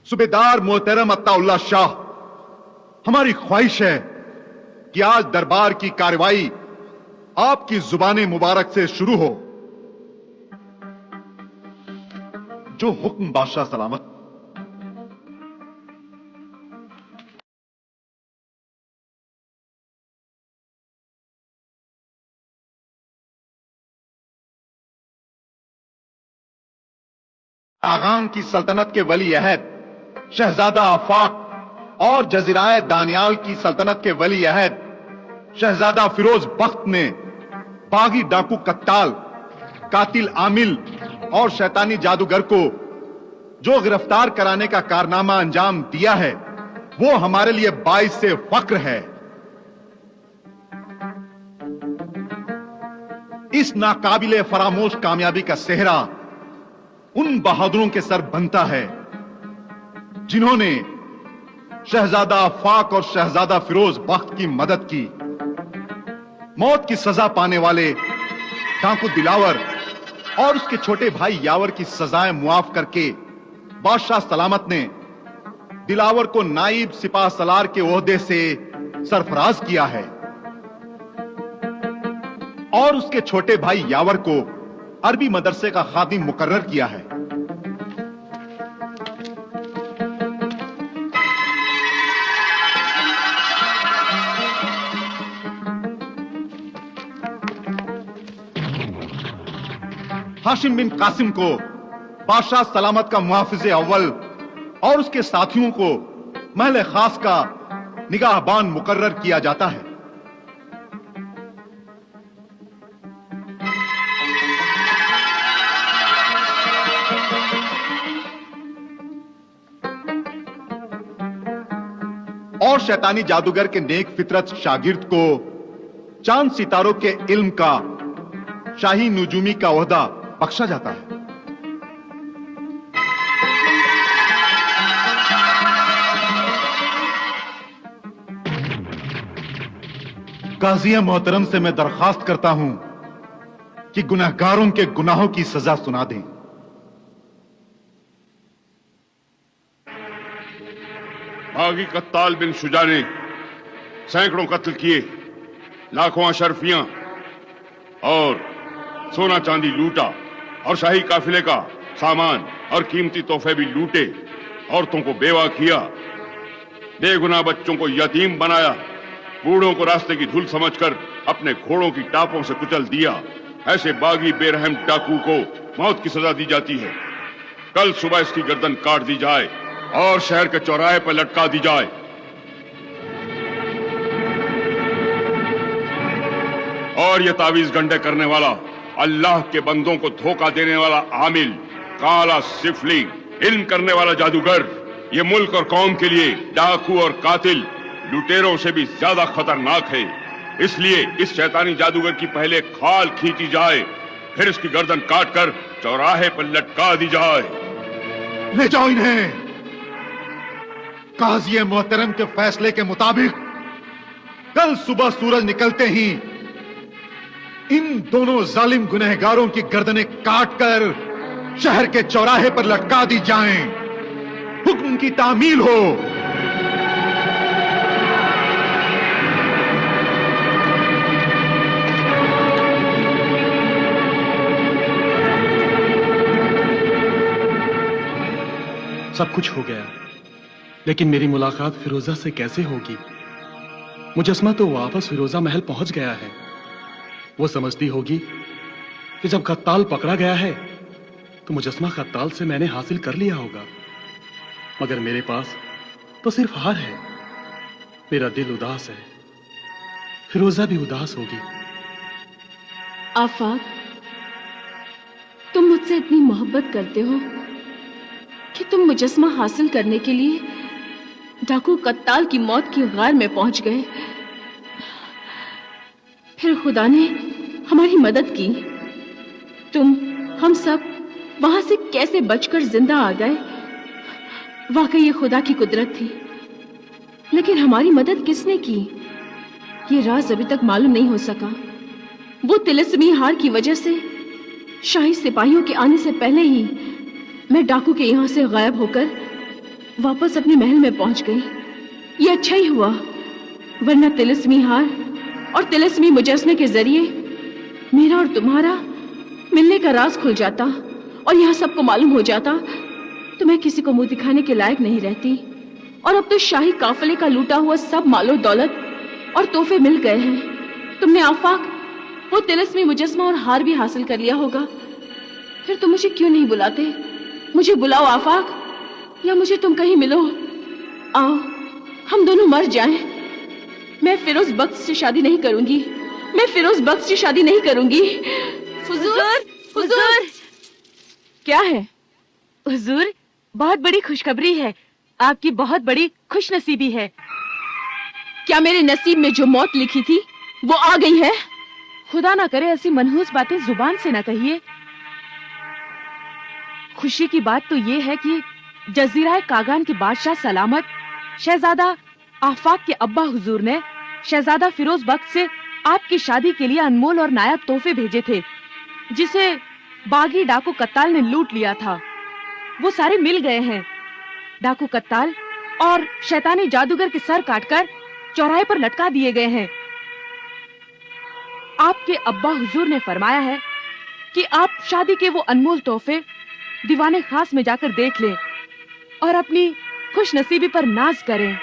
सूबेदार मोहतरम अत्ताउल्लाह शाह, हमारी ख्वाहिश है कि आज दरबार की कार्रवाई आपकी जुबान मुबारक से शुरू हो। जो हुक्म बादशाह सलामत। आगाम की सल्तनत के वली अहद शहजादा आफाक और जजीराए दानियाल की सल्तनत के वली अहद शहजादा फिरोज बख्त ने बागी डाकू कत्ताल, कातिल आमिल और शैतानी जादूगर को जो गिरफ्तार कराने का कारनामा अंजाम दिया है, वो हमारे लिए बाइस से फक्र है। इस नाकाबिले फरामोश कामयाबी का सेहरा उन बहादुरों के सर बनता है जिन्होंने शहजादा आफाक और शहजादा फिरोज बख्त की मदद की। मौत की सजा पाने वाले डाकू दिलावर और उसके छोटे भाई यावर की सजाएं मुआफ करके बादशाह सलामत ने दिलावर को नाइब सिपाह सलार के ओहदे से सरफराज किया है और उसके छोटे भाई यावर को अरबी मदरसे का खादिम मुकर्रर किया है। हाशिम बिन कासिम को बादशाह सलामत का मुहाफिज अव्वल और उसके साथियों को महल खास का निगाहबान मुकर्रर किया जाता है। और शैतानी जादूगर के नेक फितरत शागिर्द को चांद सितारों के इल्म का शाही नुजूमी का ओहदा बख्शा जाता है। काज़ी मोहतरम से मैं दरखास्त करता हूं कि गुनहगारों के गुनाहों की सजा सुना दें। बागी कत्ताल बिन शुजा ने सैकड़ों कत्ल किए, लाखों अशरफियां और सोना चांदी लूटा और शाही काफिले का सामान और कीमती तोहफे भी लूटे। औरतों को बेवा किया, बेगुनाह बच्चों को यतीम बनाया, बूढ़ों को रास्ते की धूल समझकर अपने घोड़ों की टापों से कुचल दिया। ऐसे बागी बेरहम डाकू को मौत की सजा दी जाती है। कल सुबह इसकी गर्दन काट दी जाए और शहर के चौराहे पर लटका दी जाए। और ये तावीज गंडे करने वाला, अल्लाह के बंदों को धोखा देने वाला आमिल, काला सिफली, इल्म करने वाला जादूगर, ये मुल्क और कौम के लिए डाकू और कातिल लुटेरों से भी ज्यादा खतरनाक है। इसलिए इस शैतानी जादूगर की पहले खाल खींची जाए, फिर इसकी गर्दन काटकर चौराहे पर लटका दी जाए। ले जाओ इन्हें। काज़ी मोहतरम के फैसले के मुताबिक कल सुबह सूरज निकलते ही इन दोनों जालिम गुनहगारों की गर्दनें काटकर शहर के चौराहे पर लटका दी जाएं। हुक्म की तामील हो। सब कुछ हो गया, लेकिन मेरी मुलाकात फिरोजा से कैसे होगी? मुजस्मा तो वापस फिरोजा महल पहुंच गया है। वो समझती होगी कि जब कत्ताल पकड़ा गया है तो मुजस्मा कत्ताल से मैंने हासिल कर लिया होगा, मगर मेरे पास तो सिर्फ हार है। मेरा दिल उदास है, फिरोजा भी उदास होगी। आफाक, तुम मुझसे इतनी मोहब्बत करते हो कि तुम मुजस्मा हासिल करने के लिए डाकू कत्ताल की मौत की गार में पहुंच गए। फिर खुदा ने हमारी मदद की। तुम, हम सब वहां से कैसे बचकर जिंदा आ गए? वाकई ये खुदा की कुदरत थी। लेकिन हमारी मदद किसने की, ये राज अभी तक मालूम नहीं हो सका। वो तिलिस्मी हार की वजह से शाही सिपाहियों के आने से पहले ही मैं डाकू के यहां से गायब होकर वापस अपने महल में पहुंच गई। ये अच्छा ही हुआ, वरना तिलिस्मी हार और तिलिस्मी मुजस्मे के जरिए मेरा और तुम्हारा मिलने का राज खुल जाता और यहाँ सबको मालूम हो जाता तो मैं किसी को मुंह दिखाने के लायक नहीं रहती। और अब तो शाही काफिले का लूटा हुआ सब मालो दौलत और तोहफे मिल गए हैं। तुमने आफाक, वो तिलिस्मी मुजस्मा और हार भी हासिल कर लिया होगा। फिर तुम मुझे क्यों नहीं बुलाते? मुझे बुलाओ आफाक, या मुझे तुम कहीं मिलो। आओ, हम दोनों मर जाएं। मैं फिरोज बख्श से शादी नहीं करूंगी, मैं फिरोज बख्श से शादी नहीं करूंगी। हुजूर, हुजूर, क्या है? हुजूर, बहुत बड़ी खुशखबरी है। आपकी बहुत बड़ी खुशनसीबी है। क्या मेरे नसीब में जो मौत लिखी थी वो आ गई है? खुदा ना करे ऐसी मनहूस बातें जुबान से ना कहिए। खुशी की बात तो ये है कि जजीरा कागान के बादशाह सलामत शहजादा आफाक के अब्बा हुजूर ने शहजादा फिरोज बख्श से आपकी शादी के लिए अनमोल और नायाब तोहफे भेजे थे, जिसे बागी डाकू कत्ताल ने लूट लिया था। वो सारे मिल गए हैं। डाकू कत्ताल और शैतानी जादूगर के सर काटकर चौराहे पर लटका दिए गए हैं। आपके अब्बा हुजूर ने फरमाया है कि आप शादी के वो अनमोल तोहफे दीवाने खास में जाकर देख लें और अपनी खुश नसीबी पर नाज करें।